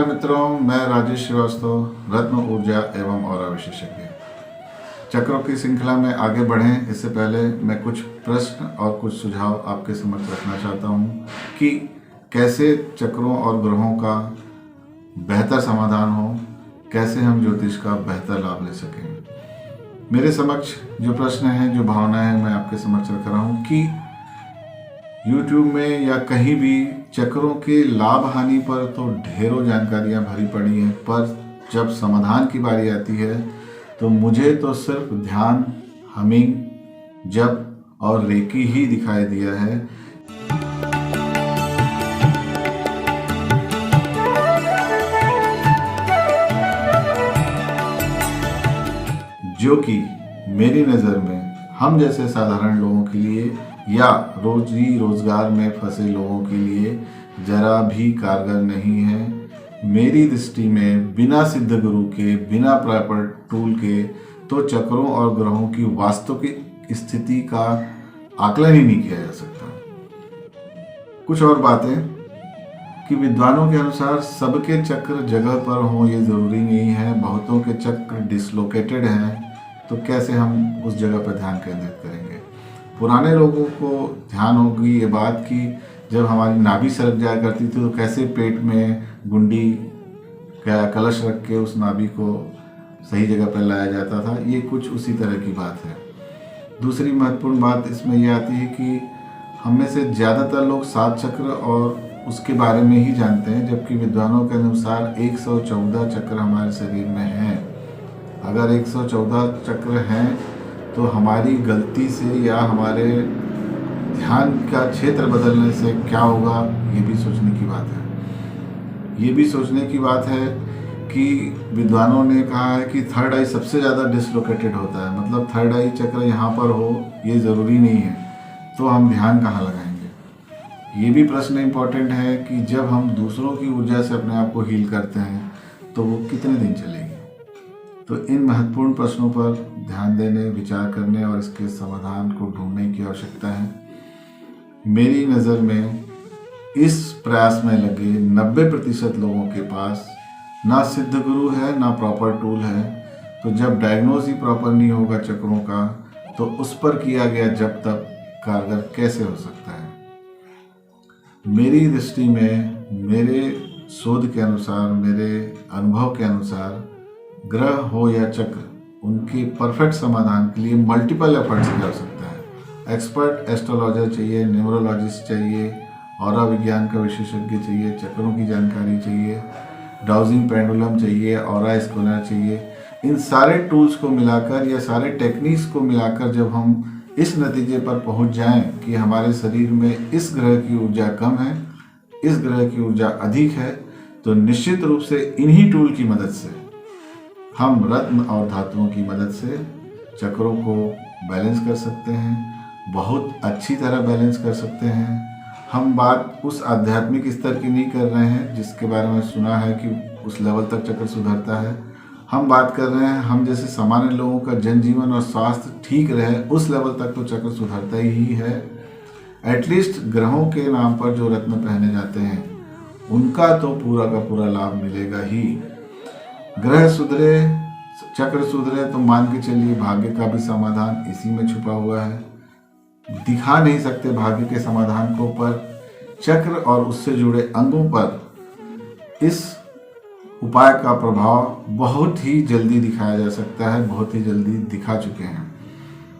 नमस्कार मित्रों, मैं राजेश श्रीवास्तव, रत्न ऊर्जा एवं ऑरा विशेषज्ञ। चक्रों की श्रृंखला में आगे बढ़ें इससे पहले मैं कुछ प्रश्न और कुछ सुझाव आपके समक्ष रखना चाहता हूँ कि कैसे चक्रों और ग्रहों का बेहतर समाधान हो, कैसे हम ज्योतिष का बेहतर लाभ ले सकें। मेरे समक्ष जो प्रश्न हैं, जो भावनाएं हैं, मैं आपके समक्ष रख रहा हूँ कि YouTube में या कहीं भी चक्रों के लाभ हानि पर तो ढेरों जानकारियां भरी पड़ी हैं, पर जब समाधान की बारी आती है तो मुझे तो सिर्फ ध्यान, हमिंग, जप और रेकी ही दिखाई दिया है। जो कि मेरी नज़र में हम जैसे साधारण लोगों के लिए या रोजी रोजगार में फंसे लोगों के लिए जरा भी कारगर नहीं है। मेरी दृष्टि में बिना सिद्ध गुरु के, बिना प्रॉपर टूल के तो चक्रों और ग्रहों की वास्तविक स्थिति का आकलन ही नहीं किया जा सकता। कुछ और बातें कि विद्वानों के अनुसार सबके चक्र जगह पर हों ये ज़रूरी नहीं है। बहुतों के चक्र डिसलोकेटेड हैं, तो कैसे हम उस जगह पर ध्यान केंद्रित करेंगे। पुराने लोगों को ध्यान होगी ये बात कि जब हमारी नाभि सरक जाया करती थी तो कैसे पेट में गुंडी का कलश रख के उस नाभि को सही जगह पर लाया जाता था। ये कुछ उसी तरह की बात है। दूसरी महत्वपूर्ण बात इसमें यह आती है कि हम में से ज़्यादातर लोग 7 चक्र और उसके बारे में ही जानते हैं, जबकि विद्वानों के अनुसार 114 चक्र हमारे शरीर में हैं। अगर 114 चक्र हैं तो हमारी गलती से या हमारे ध्यान का क्षेत्र बदलने से क्या होगा, ये भी सोचने की बात है। ये भी सोचने की बात है कि विद्वानों ने कहा है कि थर्ड आई सबसे ज़्यादा डिसलोकेटेड होता है, मतलब थर्ड आई चक्र यहाँ पर हो ये ज़रूरी नहीं है, तो हम ध्यान कहाँ लगाएंगे। ये भी प्रश्न इम्पोर्टेंट है कि जब हम दूसरों की ऊर्जा से अपने आप को हील करते हैं तो वो कितने दिन चलेगी। तो इन महत्वपूर्ण प्रश्नों पर ध्यान देने, विचार करने और इसके समाधान को ढूंढने की आवश्यकता है। मेरी नज़र में इस प्रयास में लगे 90% लोगों के पास ना सिद्ध गुरु है, ना प्रॉपर टूल है। तो जब डायग्नोज ही प्रॉपर नहीं होगा चक्रों का, तो उस पर किया गया जब तक कारगर कैसे हो सकता है। मेरी दृष्टि में, मेरे शोध के अनुसार, मेरे अनुभव के अनुसार, ग्रह हो या चक्र, उनके परफेक्ट समाधान के लिए मल्टीपल एफर्ट्स की आवश्यकता है। एक्सपर्ट एस्ट्रोलॉजर चाहिए, न्यूमरोलॉजिस्ट चाहिए, ऑरा विज्ञान का विशेषज्ञ चाहिए, चक्रों की जानकारी चाहिए, डाउजिंग पेंडुलम चाहिए, ऑरा स्कैनर चाहिए। इन सारे टूल्स को मिलाकर या सारे टेक्निक्स को मिलाकर जब हम इस नतीजे पर पहुंच जाएं कि हमारे शरीर में इस ग्रह की ऊर्जा कम है, इस ग्रह की ऊर्जा अधिक है, तो निश्चित रूप से इन्हीं टूल की मदद से हम रत्न और धातुओं की मदद से चक्रों को बैलेंस कर सकते हैं, बहुत अच्छी तरह बैलेंस कर सकते हैं। हम बात उस आध्यात्मिक स्तर की नहीं कर रहे हैं जिसके बारे में सुना है कि उस लेवल तक चक्र सुधरता है। हम बात कर रहे हैं हम जैसे सामान्य लोगों का जनजीवन और स्वास्थ्य ठीक रहे, उस लेवल तक तो चक्र सुधरता ही है। एटलीस्ट ग्रहों के नाम पर जो रत्न पहने जाते हैं उनका तो पूरा का पूरा लाभ मिलेगा ही। ग्रह सुधरे, चक्र सुधरे तो मान के चलिए भाग्य का भी समाधान इसी में छुपा हुआ है। दिखा नहीं सकते भाग्य के समाधान को, पर चक्र और उससे जुड़े अंगों पर इस उपाय का प्रभाव बहुत ही जल्दी दिखाया जा सकता है, बहुत ही जल्दी दिखा चुके हैं।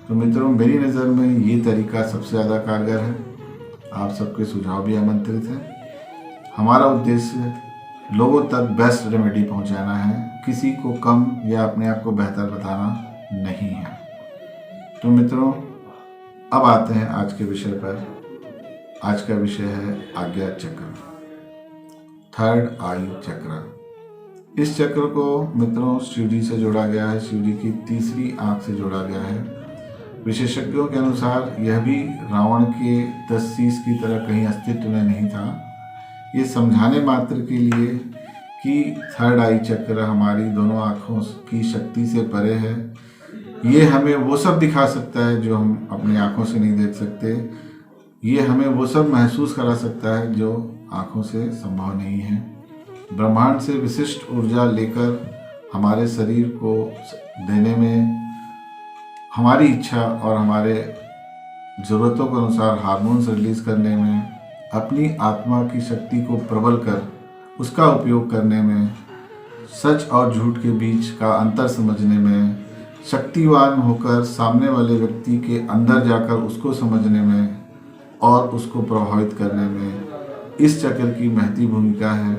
तो मित्रों, मेरी नज़र में ये तरीका सबसे ज़्यादा कारगर है। आप सबके सुझाव भी आमंत्रित हैं। हमारा उद्देश्य लोगों तक बेस्ट रेमेडी पहुंचाना है, किसी को कम या अपने आप को बेहतर बताना नहीं है। तो मित्रों, अब आते हैं आज के विषय पर। आज का विषय है आज्ञा चक्र, थर्ड आई चक्र। इस चक्र को मित्रों शिव जी से जोड़ा गया है, शिव जी की तीसरी आंख से जोड़ा गया है। विशेषज्ञों के अनुसार यह भी रावण के 10 शीश की तरह कहीं अस्तित्व में नहीं था। ये समझाने मात्र के लिए कि थर्ड आई चक्र हमारी दोनों आँखों की शक्ति से परे है। ये हमें वो सब दिखा सकता है जो हम अपनी आँखों से नहीं देख सकते। ये हमें वो सब महसूस करा सकता है जो आँखों से संभव नहीं है। ब्रह्मांड से विशिष्ट ऊर्जा लेकर हमारे शरीर को देने में, हमारी इच्छा और हमारे ज़रूरतों के अनुसार हार्मोन्स रिलीज़ करने में, अपनी आत्मा की शक्ति को प्रबल कर उसका उपयोग करने में, सच और झूठ के बीच का अंतर समझने में, शक्तिवान होकर सामने वाले व्यक्ति के अंदर जाकर उसको समझने में और उसको प्रभावित करने में इस चक्र की महती भूमिका है।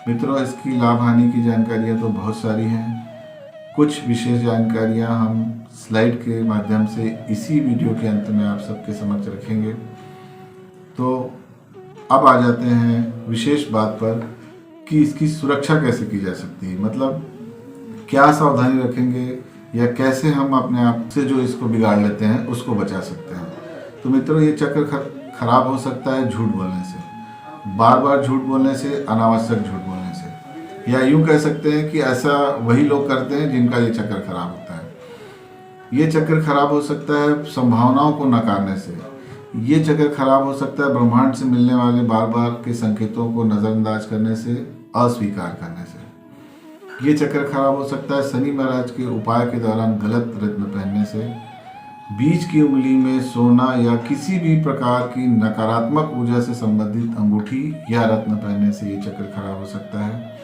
मित्रों, इसकी लाभ हानि की जानकारियाँ तो बहुत सारी हैं। कुछ विशेष जानकारियाँ हम स्लाइड के माध्यम से इसी वीडियो के अंत में आप सबके समक्ष रखेंगे। तो अब आ जाते हैं विशेष बात पर कि इसकी सुरक्षा कैसे की जा सकती है, मतलब क्या सावधानी रखेंगे या कैसे हम अपने आप से जो इसको बिगाड़ लेते हैं उसको बचा सकते हैं। तो मित्रों, ये चक्र खराब हो सकता है झूठ बोलने से, बार बार झूठ बोलने से, अनावश्यक झूठ बोलने से, या यूं कह सकते हैं कि ऐसा वही लोग करते हैं जिनका ये चक्र खराब होता है। ये चक्र खराब हो सकता है संभावनाओं को नकारने से। ये चक्र खराब हो सकता है ब्रह्मांड से मिलने वाले बार बार के संकेतों को नज़रअंदाज करने से, अस्वीकार करने से। ये चक्र खराब हो सकता है शनि महाराज के उपाय के दौरान गलत रत्न पहनने से, बीच की उंगली में सोना या किसी भी प्रकार की नकारात्मक ऊर्जा से संबंधित अंगूठी या रत्न पहनने से ये चक्र खराब हो सकता है।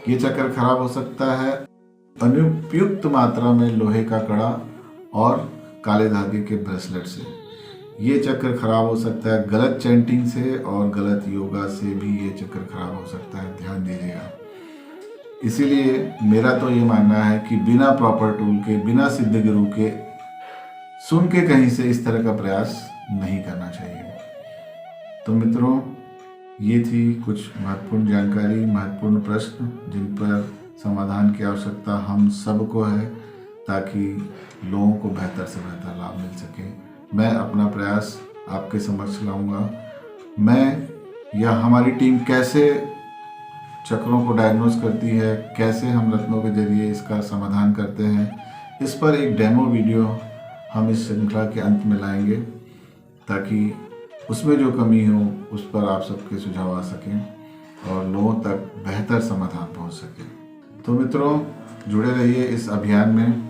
ये चक्र खराब हो सकता है अनुपयुक्त मात्रा में लोहे का कड़ा और काले धागे के ब्रेसलेट से। ये चक्र खराब हो सकता है गलत चैंटिंग से और गलत योगा से भी ये चक्र खराब हो सकता है, ध्यान दीजिएगा। इसीलिए मेरा तो ये मानना है कि बिना प्रॉपर टूल के, बिना सिद्ध गुरु के, सुन के कहीं से इस तरह का प्रयास नहीं करना चाहिए। तो मित्रों, ये थी कुछ महत्वपूर्ण जानकारी, महत्वपूर्ण प्रश्न जिन पर समाधान की आवश्यकता हम सबको है ताकि लोगों को बेहतर से बेहतर लाभ मिल सके। मैं अपना प्रयास आपके समक्ष लाऊंगा। मैं या हमारी टीम कैसे चक्रों को डायग्नोस करती है, कैसे हम रत्नों के जरिए इसका समाधान करते हैं, इस पर एक डेमो वीडियो हम इस श्रृंखला के अंत में लाएंगे ताकि उसमें जो कमी हो उस पर आप सबके सुझाव आ सकें और लोगों तक बेहतर समाधान पहुंच सके। तो मित्रों, जुड़े रहिए इस अभियान में।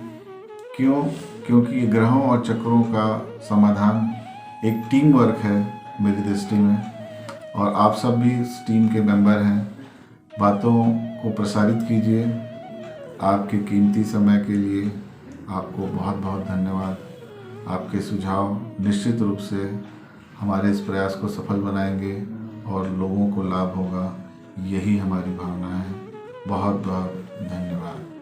क्योंकि ग्रहों और चक्रों का समाधान एक टीम वर्क है मेरी दृष्टि में, और आप सब भी इस टीम के मेंबर हैं। बातों को प्रसारित कीजिए। आपके कीमती समय के लिए आपको बहुत बहुत धन्यवाद। आपके सुझाव निश्चित रूप से हमारे इस प्रयास को सफल बनाएंगे और लोगों को लाभ होगा, यही हमारी भावना है। बहुत बहुत धन्यवाद।